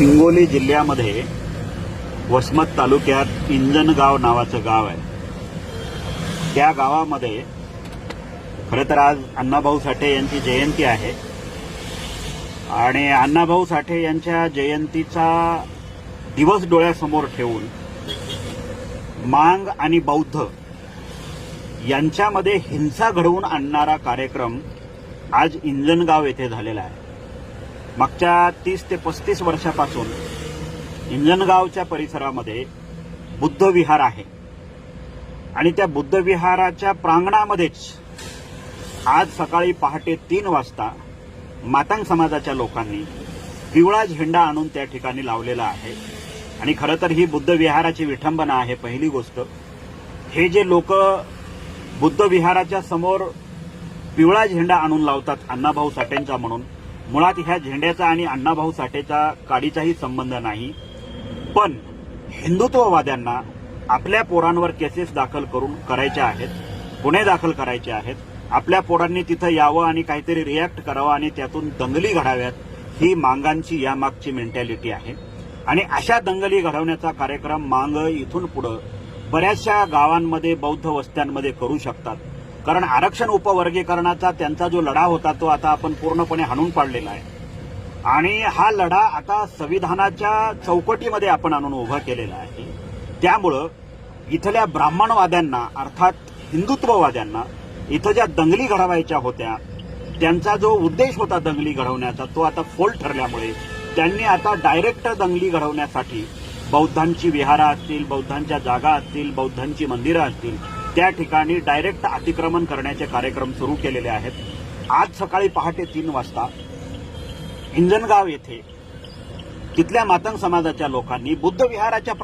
हिंगोली जिल्ह्यामध्ये वसमत तालुक्यात इंजनगाव नावाचं गाव आहे. त्या गावामध्ये खरं तर आज अण्णाभाऊ साठे यांची जयंती आहे आणि अण्णाभाऊ साठे यांच्या जयंतीचा दिवस डोळ्यासमोर ठेवून मांग आणि बौद्ध यांच्यामध्ये हिंसा घडवून आणणारा कार्यक्रम आज इंजनगाव येथे झालेला आहे. मागच्या 30 ते 35 वर्षापासून इंजनगावच्या परिसरामध्ये बुद्ध विहार आहे आणि त्या बुद्ध विहाराच्या प्रांगणामध्येच आज सकाळी पहाटे 3 वाजता मातंग समाजाच्या लोकांनी पिवळा झेंडा आणून त्या ठिकाणी लावलेला आहे. आणि खरं तर ही बुद्ध विहाराची विठंबना आहे. पहिली गोष्ट, हे जे लोक बुद्ध विहाराच्या समोर पिवळा झेंडा आणून लावतात अण्णाभाऊ साठेंचा म्हणून, मुळात ह्या झेंड्याचा आणि अण्णाभाऊ साठेचा काडीचाही संबंध नाही. पण हिंदुत्ववाद्यांना आपल्या पोरांवर केसेस दाखल करायच्या आहेत, गुन्हे दाखल करायचे आहेत. आपल्या पोरांनी तिथं यावं आणि काहीतरी रिॲक्ट करावं आणि त्यातून दंगली घडाव्यात, ही मांगांची यामागची मेंटॅलिटी आहे. आणि अशा दंगली घडवण्याचा कार्यक्रम मांग इथून पुढे बऱ्याचशा गावांमध्ये, बौद्ध वस्त्यांमध्ये करू शकतात. कारण आरक्षण उपवर्गीकरणाचा त्यांचा जो लढा होता तो आता आपण पूर्णपणे हाणून पाडलेला आहे आणि हा लढा आता संविधानाच्या चौकटीमध्ये आपण आणून उभा केलेला आहे. त्यामुळं इथल्या ब्राह्मणवाद्यांना, अर्थात हिंदुत्ववाद्यांना, इथं ज्या दंगली घडवायच्या होत्या त्यांचा जो उद्देश होता दंगली घडवण्याचा तो आता फोल ठरल्यामुळे त्यांनी आता डायरेक्ट दंगली घडवण्यासाठी बौद्धांची विहारं असतील, बौद्धांच्या जागा असतील, बौद्धांची मंदिरं असतील, त्या ठिकाणी डायरेक्ट अतिक्रमण करण्याचे कार्यक्रम सुरू केलेले आहेत. आज सकाळी पहाटे 3 वाजता इंजनगाव येथे तिथल्या मातंग समाजाच्या लोकांनी बुद्ध विहाराच्या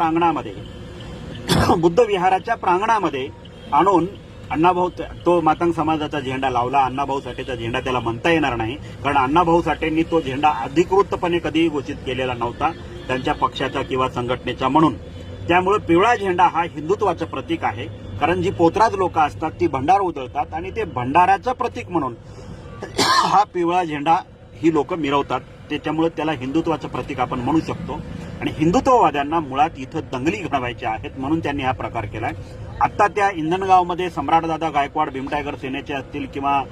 प्रांगणामध्ये आणून अण्णाभाऊ, तो मातंग समाजाचा झेंडा लावला. अण्णाभाऊ साठेचा झेंडा त्याला म्हणता येणार नाही, कारण अण्णाभाऊ साठेंनी तो झेंडा अधिकृतपणे कधीही घोषित केलेला नव्हता त्यांच्या पक्षाचा किंवा संघटनेचा म्हणून. त्यामुळे पिवळा झेंडा हा हिंदुत्वाचं प्रतीक आहे. कारण जी पोतराज लोक असतात ती भंडार उधळतात आणि ते भंडाराचं प्रतीक म्हणून हा पिवळा झेंडा ही लोक मिरवतात. त्याच्यामुळे त्याला हिंदुत्वाचं प्रतीक आपण म्हणू शकतो. आणि हिंदुत्ववाद्यांना मुळात इथं दंगली घडवायच्या आहेत म्हणून त्यांनी हा प्रकार केलाय. आता त्या इंधनगावमध्ये सम्राटदादा गायकवाड भीम टायगर सेनेचे असतील किंवा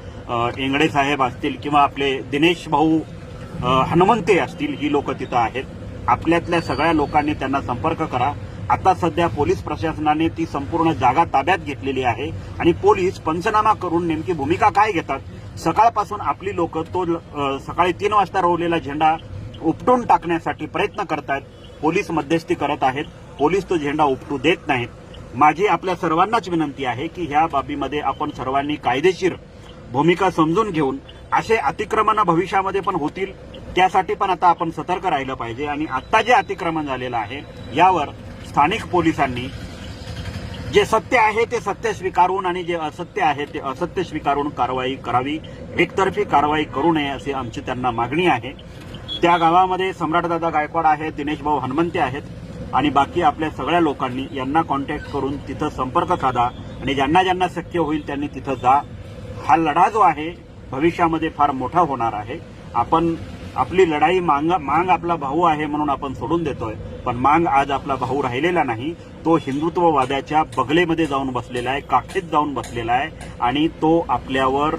इंगडे साहेब असतील किंवा आपले दिनेश भाऊ हनुमंते असतील, ही लोक तिथं आहेत. आपल्यातल्या सगळ्या लोकांनी त्यांना संपर्क करा. आता सध्या पोलीस प्रशासनाने ती संपूर्ण जागा ताब्यात घेतलेली आहे आणि पोलीस पंचनामा करून नेमकी भूमिका काय घेतात. सकाळपासून आपली लोक तो सकाळी 3 वाजता रोवलेला झेंडा उपटून टाकण्यासाठी प्रयत्न करतायत. पोलीस मध्यस्थी करत आहेत. पोलीस तो झेंडा उपटू देत नाहीत. माझी आपल्या सर्वांनाच विनंती आहे की ह्या बाबीमध्ये आपण सर्वांनी कायदेशीर भूमिका समजून घेऊन असे अतिक्रमण भविष्यामध्ये पण होतील त्यासाठी पण आता आपण सतर्क राहिलं पाहिजे. आणि आता जे अतिक्रमण झालेलं आहे यावर स्थानिक पोलिसांनी जे सत्य आहे ते सत्य स्वीकारून आणि जे असत्य आहे ते असत्य स्वीकारून कारवाई करावी. एकतर्फी कारवाई करू नये अशी आमची त्यांना मागणी आहे. त्या गावामध्ये सम्राटदादा गायकवाड आहेत, दिनेश भाऊ हनुमंते आहेत आणि बाकी आपल्या सगळ्या लोकांनी यांना कॉन्टॅक्ट करून तिथं संपर्क साधा आणि ज्यांना ज्यांना शक्य होईल त्यांनी तिथं जा. हा लढा जो आहे भविष्यामध्ये फार मोठा होणार आहे. आपण आपली लढाई मांग आपला भाऊ आहे म्हणून आपण सोडून देतोय, पण मांग आज आपला भाऊ राहिलेला नाही. तो हिंदुत्ववाद्याच्या बगलेमध्ये जाऊन बसलेला आहे, काखेत जाऊन बसलेला आहे आणि तो आपल्यावर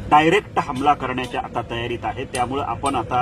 डायरेक्ट हमला करण्याच्या आता तयारीत आहे. त्यामुळे आपण आता